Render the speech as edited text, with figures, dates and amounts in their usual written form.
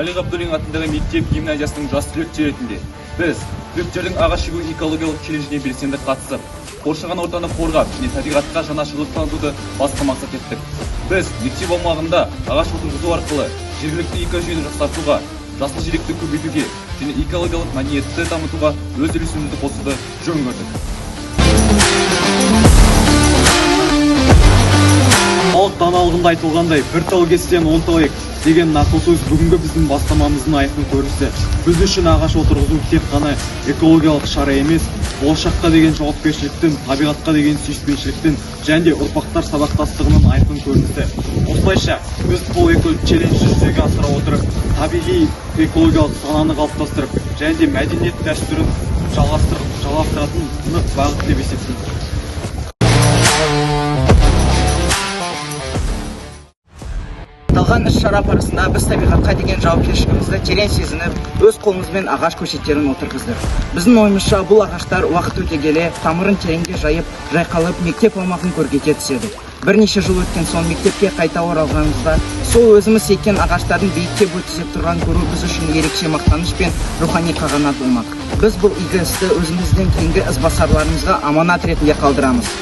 Али Ғабдуллин атындағы мектеп гимназиясының жас түлектері ретінде біз түлектердің ағаш егу экологиялық челленджіне белсенді қатысып, қоршаған ортаны қорғап және табиғатқа жанашырлық танытуды басты мақсат еттік. Біз мектеп аумағында ағаш отырғызу арқылы жергілікті экожүйені жақсартуға, жасыл желекті көбейтуге және экологиялық мәдениетті дамытуға өз үлесімізді қосуды жөн көрдік. Халық даналығында айтылғандай, бір тал кессең 10 тал ек деген нақыл сөз бүгінгі біздің бастамамыздың айқын көрінісі. Біз үшін ағаш отырғызу тек қана экологиялық шара емес, болашаққа деген жауапкершіліктің, табиғатқа деген сүйіспеншіліктің және ұрпақтар сабақтастығының айқын көрінісі. Осылайша біз бұл эко-челленджді жүзеге асыра отырып, табиғи экологиялық сананы қалыптастырып, және мәдениет дәстүрін жалғастыратын нық бағыт деп есептейміз. Аталған іс-шара барысында біз табиғатқа деген жауапкершілігімізді терең сезініп, өз қолымызбен ағаш көшеттерін отырғыздық. Біздің ойымызша бұл ағаштар уақыт өте келе тамырын тереңге жайып, жайқалып, мектеп аумағын көркейте түседі. Бірнеше жыл өткен соң мектепке қайта оралғанымызда, сол өзіміз еккен ағаштардың биіктеп өсіп тұрған көру біз үшін ерекше мақтаныш пен рухани қағанат болмақ. Біз бұл игі істі өзімізден кейінгі ізбасарларымызға аманат ретінде қалдырамыз.